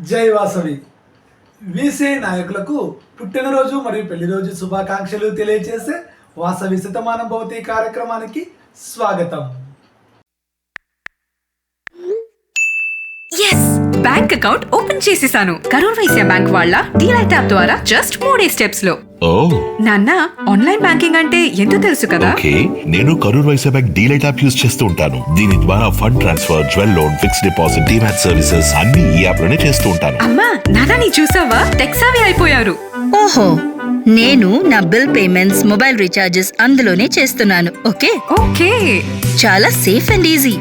జై వాసవి. వీసీ నాయకులకు పుట్టినరోజు మరియు పెళ్లిరోజు శుభాకాంక్షలు తెలియజేసే వాసవి శతమానం భవతి కార్యక్రమానికి స్వాగతం. ఎస్, బ్యాంక్ అకౌంట్ ఓపెన్ చేసేసాను. కరూర్ వైశ్య బ్యాంక్ వాళ్ళ డీలైట్ యాప్ ద్వారా జస్ట్ 3 స్టెప్స్ లో. నాన్న, ఆన్లైన్ బ్యాంకింగ్ అంటే ఎంతో తెలుసు కదా. ఓకే, నేను Karur Vysya bank DeLight app use చేస్తూ ఉంటాను. దీని ద్వారా fund transfer, jewel loan, fixed deposit, demat services అన్ని ఈ యాప్ లోనే చేస్తూ ఉంటాను. అమ్మా నాన్న, నీ చూసావా, టెక్సావి అయిపోయారు. ఓహో, నేను నా బిల్ పేమెంట్స్, మొబైల్ రీఛార్జెస్ అందులోనే చేస్తున్నాను. ఓకే ఓకే, చాలా సేఫ్ అండ్ ఈజీ.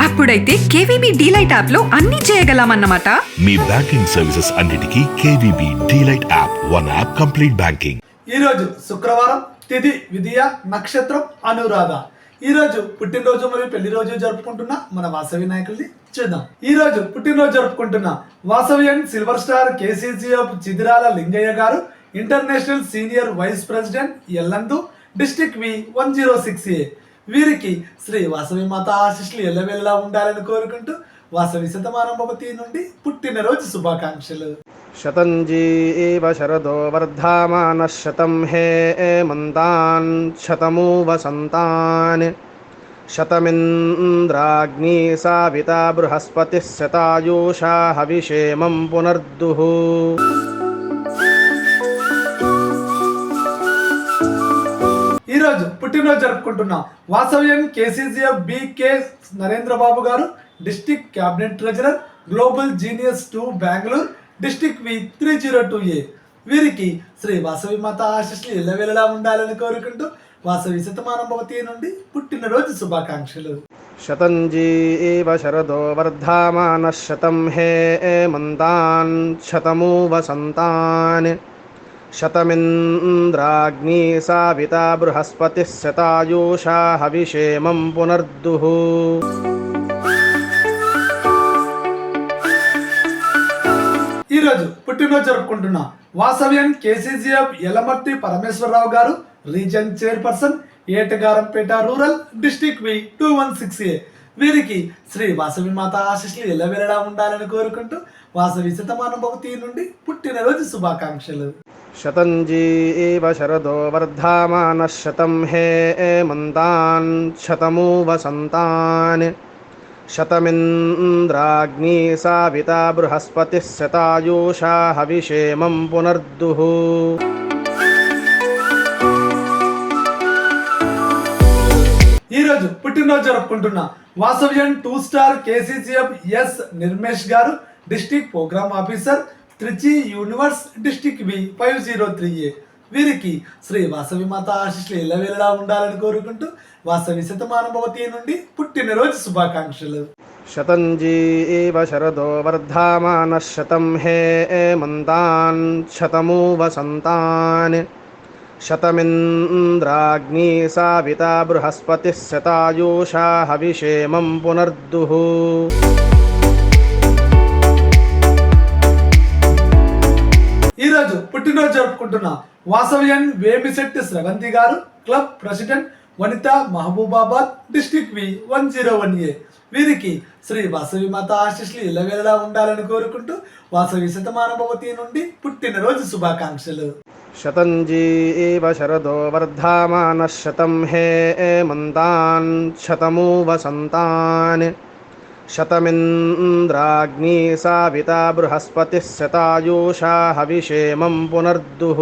అప్పుడైతే కేవీబీ డీలైట్ యాప్ లో అన్ని చేయగలమన్నమాట. మీ బ్యాంకింగ్ సర్వీసెస్ అన్నిటికీ KVB DeLight app, one app complete banking. ఈ రోజు శుక్రవారం, తిథి విధియ, నక్షత్రం అనురాధ. ఈ రోజు పుట్టినరోజు మరియు పెళ్లి రోజు జరుపుకుంటున్న మన వాసవి నాయకుల్ని చూద్దాం. ఈ రోజు పుట్టినరోజు జరుపుకుంటున్న Vasavian silver star KCGF Chidirala Lingaiah garu, international senior vice president Yellandu, district V 106A. వీరికి శ్రీ వాసవి మాత ఆశీస్సులు ఎల్లవెల్లా ఉండాలని కోరుకుంటూ వాసవి శతమానం భవతి నుండి పుట్టినరోజు శుభాకాంక్షలు. శతంజీవ శరదో వర్ధమాన శతం హే మంతాన్ శతమూ వసంతాన్ శతమింద్రాగ్ని సావితా బృహస్పతి శతాయూషా హవిషేమం పునర్దుః. ఈరోజు పుట్టినరోజు జరుపుకుంటున్న వాసవ్యం కేసీజీఎఫ్ బికే నరేంద్రబాబు గారు, district cabinet treasurer, global genius 2 Bengaluru, district వి 302A. వీరికి శ్రీ వాసవి మాత ఆశీస్సులు ఎల్లవెల్లలా ఉండాలని కోరుకుంటూ వాసవి శతమానం భవతి నుండి పుట్టినరోజు శుభాకాంక్షలు. శతంజీవ శరదో వర్ధమాన శతం హే మంతాన్ శతమూ వసంతాన్ శతమింద్రాగ్ని సావితా బృహస్పతి శతాయూషా హవిషేమం పునర్దుః. ఈరోజు పుట్టినరోజు జరుపుకుంటున్న వాసవ్యం KCGF Yalamarthi Parameswararao garu, region chairperson, Etagarampeta rural, district V 216A. వీరికి శ్రీ వాసవి మాత ఆశీస్సులు ఎల్లవెల్లలా ఉండాలని కోరుకుంటూ వాసవి శతమానం భవతి నుండి పుట్టినరోజు శుభాకాంక్షలు. శతంజీవ శరదో వర్ధమాన శతం హే మంతాన్ శతమూ వసంతాన్ శతమింద్రాగ్ని సావితా బృహస్పతి శతాయూషా హవిషేమం పునర్దుః. ఈరోజు పుట్టినరోజు జరుపుకుంటున్న Vasavian 2 star KCGF S Nirmesh garu, district programme officer, Trichy universe, district V 503A. వీరికి శ్రీ వాసవి మాత ఆశీస్సులు ఎల్లవెల్లలా ఉండాలని కోరుకుంటూ వాసవి శతమానం భవతి నుండి పుట్టినరోజు శుభాకాంక్షలు. శతంజీవ శరదో వర్ధమాన శతం హే మంతాన్ శతమూ వసంతాన్ శతమింద్రాగ్ని సావితా బృహస్పతి శతాయూషా హవిషేమం పునర్దుః. ఈరోజు పుట్టినరోజు జరుపుకుంటున్న వాసవ్యన్ వేమిశెట్టి స్రవంతి గారు, క్లబ్ ప్రెసిడెంట్, వనిత, మహబూబాబాద్, డిస్ట్రిక్ట్ వి 101A. వీరికి శ్రీ వాసవి మాత ఆశీస్సులు ఎల్లవెల్లలా ఉండాలని కోరుకుంటూ వాసవి శతమానం భవతి నుండి పుట్టినరోజు శుభాకాంక్షలు. శతంజీవ శరదో వర్ధమాన శతం హే మంతాన్ శతమూ వసంతాన్ శతమింద్రాగ్ని సావితా బృహస్పతి శతాయూషా హవిషేమం పునర్దుః.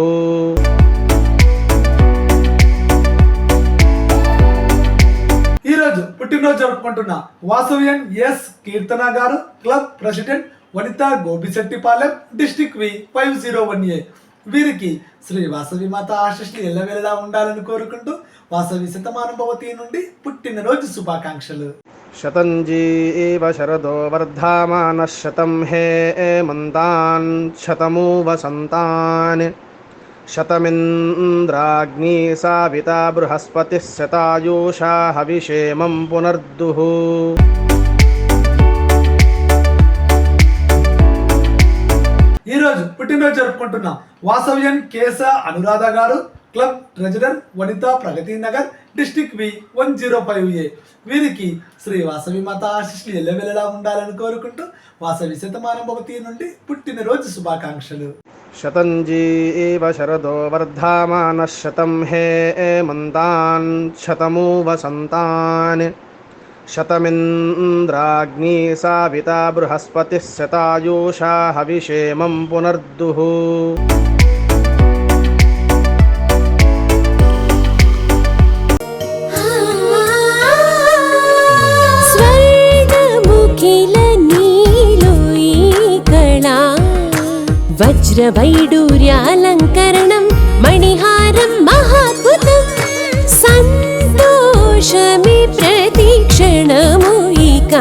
ఈరోజు పుట్టినరోజు జరుపుకుంటున్న వాసవ్యన్ ఎస్ కీర్తన గారు, క్లబ్ ప్రెసిడెంట్, వనిత, గోపిశెట్టిపాలెం, డిస్ట్రిక్ట్ వి 501A. వీరికి శ్రీ వాసవి మాత ఆశీస్సులు ఎల్లవెల్లలా ఉండాలని కోరుకుంటూ వాసవి శతమానం భవతి నుండి పుట్టినరోజు శుభాకాంక్షలు. శతంజీవ శరదో వర్ధమాన శతం హే మంతాన్ శతమూ వసంతాన్ శతమింద్రాగ్ని సావితా బృహస్పతి శతాయూషా హవిషేమం పునర్దుః. ఈరోజు పుట్టినరోజు జరుపుకుంటున్న వాసవ్యన్ కేశ అనురాధ గారు, క్లబ్ ట్రెజరర్, వనిత, ప్రగతి నగర్, డిస్టిక్ వి 105A. వీరికి శ్రీ వాసవి మాత ఆశీస్సులు ఎల్లవెల్లలా ఉండాలని కోరుకుంటూ వాసవి శతమానం భవతి నుండి పుట్టినరోజు శుభాకాంక్షలు. శతంజీవ శరదో వర్ధమానః శతం హేమంతాన్ శతమూ వసంతాన్ శతమింద్రాగ్ని సావితా బృహస్పతిः శతాయూషా హవిషేమం పునర్దుః. వజ్రవైడూర్యాలంకరణం మణిహారం మహాద్భుతం సంతోషమి ప్రతిక్షణము ఇక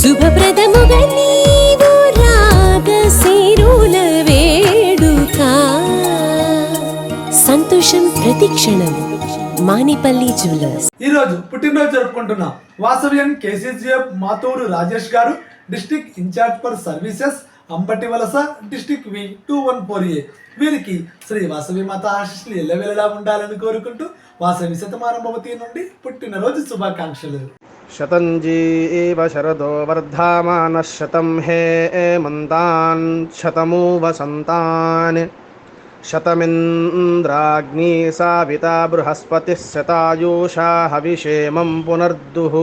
శుభప్రదముగా నీవు రాగసిరుల వేడుక సంతోషం ప్రతిక్షణం. మానిపల్లి జ్యువెలర్స్. ఈ రోజు పుట్టినరోజు జరుపుకుంటున్న Vasavyan KCGF Mathuru Rajesh garu, district in-charge for services Ambati Valasa, district we 214A. వీరికి శ్రీ వాసవి మాత ఆశీస్సులు ఎల్లవెల్లలా ఉండాలని కోరుకుంటూ వాసవి శతమానం భవతి నుండి పుట్టినరోజు శుభాకాంక్షలు. శతంజీవ శరదో వర్ధమానః శతం హేమంతాన్ శతమూ వసంతాన్ శతమింద్రాగ్ని సావితా బృహస్పతిः శతాయూషా హవిషేమం పునర్దుః.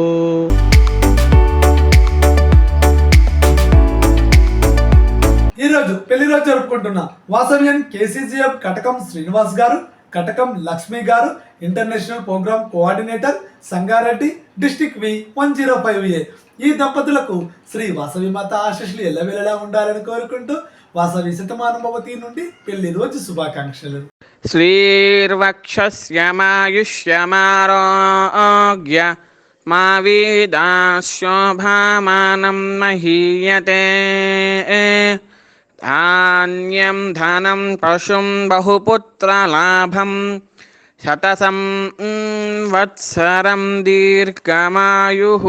ఈరోజు పెళ్లి రోజు జరుపుకుంటున్న వాసవ్యన్ కేసీజీఎఫ్ కటకం శ్రీనివాస్ గారు, Katakam Lakshmi garu, international programme coordinator, Sangareddy, district V 105A. ఈ దంపతులకు శ్రీ వాసవి మాత ఆశీస్సులు ఎల్లవెల్లలా ఉండాలని కోరుకుంటూ వాసవి శతమానం భవతి నుండి పెళ్లి రోజు శుభాకాంక్షలు. శ్రీర్వక్షస్యమాయుష్యమారోగ్య మా వేదాశోభామానం మహీయతే ధాన్యం ధనం పశుం బహుపుత్రలాభం శతసం వత్సరం దీర్ఘమాయుః.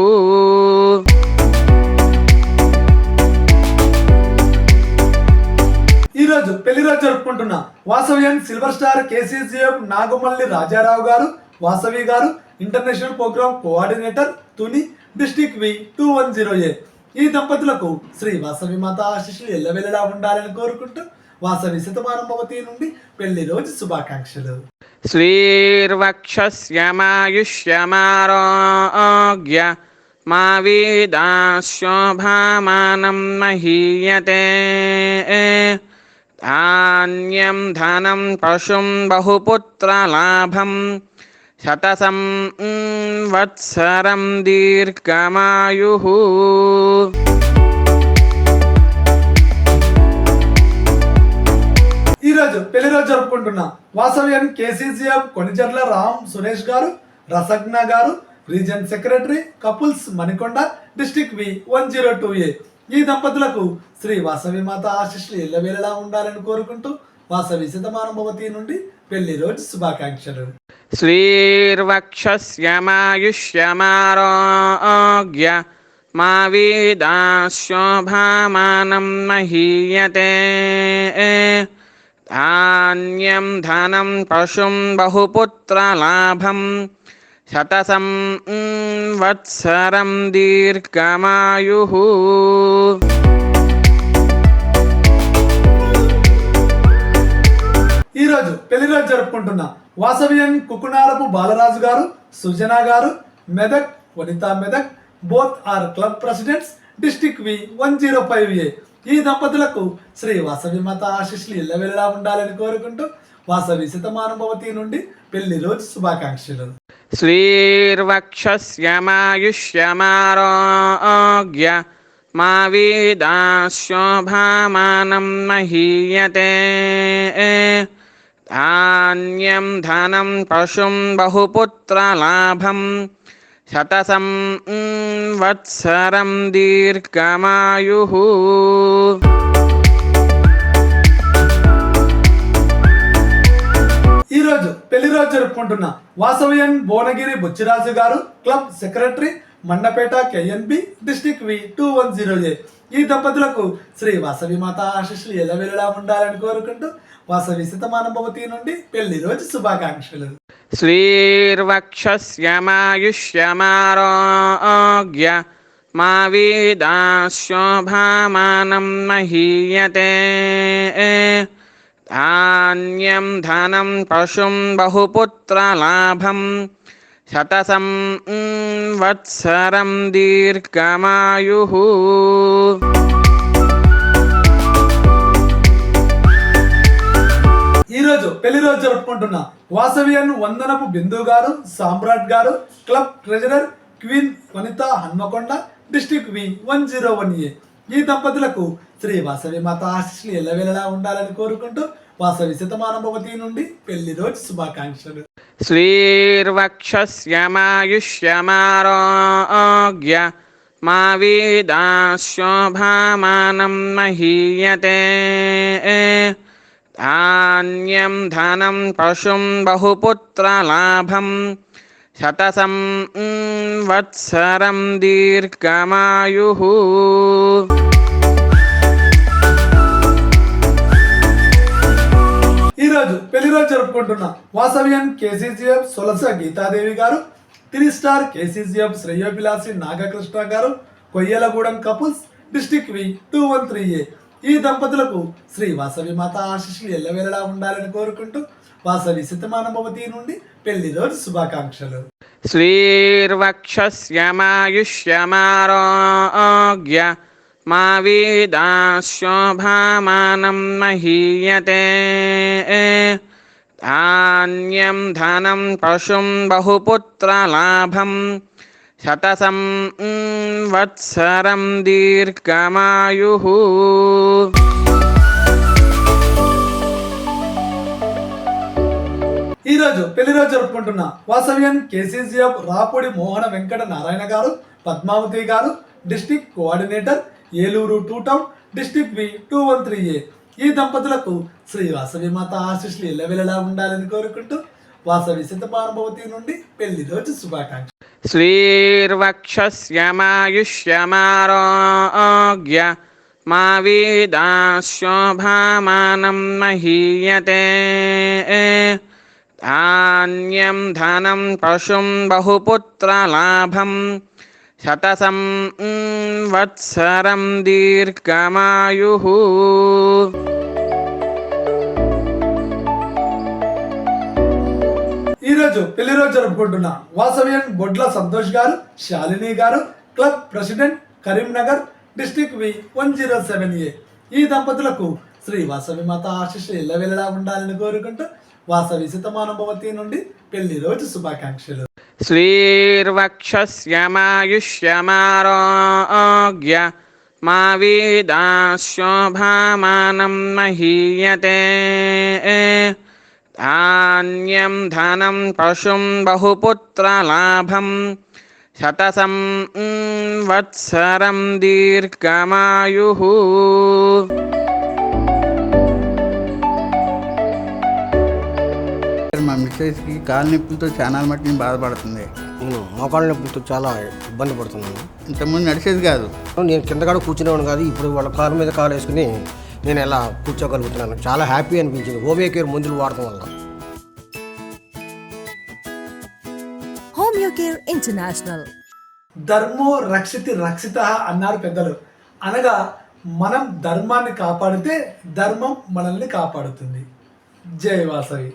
ఈరోజు పెళ్లి రోజు జరుపుకుంటున్న Vasavyan silver star KCGF Nagamalli Rajarao garu, Vasavi garu, international programme coordinator, Tuni, district V 210A. ఈ దంపతులకు శ్రీ వాసవి మాత ఆశీస్సులు ఎల్లవెల్లలా ఉండాలని కోరుకుంటూ వాసవి శతమానం భవతి నుండి పెళ్లి రోజు శుభాకాంక్షలు. శ్రీర్వక్షస్యమాయుష్యమారోగ్య మా వేదాశోభామానం మహీయతే ధాన్యం ధనం పశుం బహుపుత్రలాభం శతసం వత్సరం దీర్ఘమాయుః. ఈరోజు పెళ్లి రోజు జరుపుకుంటున్న వాసవ్యన్ కేసీజీఎఫ్ కొనిజర్ల రామ్ సురేష్ గారు, రసజ్ఞ గారు, reason secretary, couples Manikonda, district వి 102A. ఈ దంపతులకు శ్రీ వాసవి మాత ఆశీస్సులు ఎల్లవేళలా ఉండాలని కోరుకుంటూ వాసవి శతమానం భవతి నుండి పెళ్లి రోజు శుభాకాంక్షలు. శ్రీర్వక్షస్యమాయుష్యమారోగ్య మా వేదాశోభామానం మహీయతే ధాన్యం ధనం పశుం బహుపుత్రలాభం శతసం వత్సరం దీర్ఘమాయుః. ఈరోజు పెళ్లి రోజు జరుపుకుంటున్న వాసవ్యన్ కుకునారపు Balaraju garu, Sujana garu, Medak, Vanitha Medak, both are club presidents, district V 105A. ఈ దంపతులకు శ్రీ వాసవి మాత ఆశీస్సులు ఎల్లవెల్లలా ఉండాలని కోరుకుంటూ వాసవి శతమానం భవతి నుండి పెళ్లి రోజు శుభాకాంక్షలు. శ్రీర్వక్షస్యమాయుష్యమారోగ్య మా వేదాశోభామానం మహీయతే ధాన్యం ధనం పశుం బహుపుత్రలాభం శతసం వత్సరం దీర్ఘమాయుః. ఈరోజు పెళ్లి రోజు జరుపుకుంటున్న వాసవ్యన్ భువనగిరి బుచ్చిరాజు గారు, club secretary, Mandapeta KNB, district V 210A. ఈ దంపతులకు శ్రీ వాసవి మాత ఆశీస్సులు ఎల్లవెల్లలా ఉండాలని కోరుకుంటూ వాసవి శతమానం భవతి నుండి పెళ్లి రోజు శుభాకాంక్షలు. శ్రీర్వక్షస్యమాయుష్యమారోగ్య మా వీదాశోభామానం మహీయతే ధాన్యం ధనం పశుం బహుపుత్రలాభం శతసం వత్సరం దీర్ఘమాయుః. ఈ రోజు పెళ్లి రోజు జరుపుకుంటున్న వాసవియన్ వందనపు బిందు గారు, సామ్రాట్ గారు, క్లబ్ ట్రెజరర్ క్వీన్ వనిత హన్మకొండ, డిస్ట్రిక్ట్ V101A. ఈ దంపతులకు శ్రీ వాసవి మాత ఆశీస్సులు ఎల్లవేళలా ఉండాలని కోరుకుంటూ వాసవి శతమానభవతి నుండి పెళ్లి రోజు శుభాకాంక్షలు. శ్రీర్వక్షస్యమాయుష్యమారోగ్య మా వీదాశోభామానం మహీయతే ధాన్యం ధనం పశుం బహుపుత్రలాభం శతసం వత్సరం దీర్ఘమాయుః. ఈ రోజు పెళ్లి రోజు జరుపుకుంటున్న వాసవియన్ KCCF సొలస గీతాదేవి గారు, 3 స్టార్ KCCF శ్రేయోభిలాసి నాగకృష్ణ గారు, కొయ్యలగూడెం కపుల్స్, డిస్ట్రిక్ట్ V213A. ఈ దంపతులకు శ్రీ వాసవి మాత ఆశీస్సులు ఎల్లవేళలా ఉండాలని కోరుకుంటూ వాసవి శతమానభవతి నుండి పెళ్లి రోజు శుభాకాంక్షలు. శ్రీర్వక్షస్యమాయుష్యమారోగ్య మా వీదాశోభామానం మహీయతే ధాన్యం ధనం పశుం బహుపుత్రలాభం శతసం వత్సరం దీర్ఘమాయుః. ఈ రోజు పెళ్లి రోజు జరుపుకుంటున్న వాసవియన్ KCCF రాపూడి మోహన వెంకట నారాయణ గారు, పద్మావతి గారు, district coordinator Eluru 2 town, district V213A. ఈ దంపతులకు శ్రీ వాసవి మాత ఆశీస్సులు ఎల్లవేళలా ఉండాలని కోరుకుంటూ వాసవి శతమానభవతి నుండి పెళ్లి రోజు శుభాకాంక్షలు. శ్రీర్వక్షస్యమాయుష్యమారోగ్య మా వీదాశోభామానం మహీయతే ధాన్యం ధనం పశుం బహుపుత్రలాభం శతసం వత్సరం దీర్ఘమాయుః. ఈ రోజు పెళ్లి రోజు జరుపుకుంటున్న వాసవియన్ బొడ్ల సంతోష్ గారు, శాలిని గారు, club president Karimnagar, district V107A. ఈ దంపతులకు శ్రీ వాసవి మాత ఆశీస్సులు ఎల్లవేళలా ఉండాలని కోరుకుంటూ వాసవి శతమానభవతి నుండి పెళ్లి రోజు శుభాకాంక్షలు. శ్రీర్వక్షస్యమాయుష్యమారోగ్య మా వీదాశోభామానం మహీయతే ధాన్యం ధనం పశుం బహుపుత్రలాభం శతసం వత్సరం దీర్ఘమాయుః. మా మిస్సెస్కి కాలు నొప్పులతో చాలా మట్టుకు బాధపడుతుంది. నేను మోకాళ్ళ నొప్పులతో చాలా ఇబ్బంది పడుతున్నాను. ఇంతకుముందు నడిచేది కాదు. నేను కింద కాడ కూర్చునేవాడు కాదు. ఇప్పుడు వాళ్ళ కాలు మీద కాలు వేసుకుని నేను ఎలా కూర్చోగలుగుతున్నాను. చాలా హ్యాపీ అనిపించింది హోమియోకేర్ మందులు వాడటం వల్ల. హోమియోకేర్ ఇంటర్నేషనల్. ధర్మో రక్షితి రక్షిత అన్నారు పెద్దలు. అనగా మనం ధర్మాన్ని కాపాడితే ధర్మం మనల్ని కాపాడుతుంది. జై వాసవి.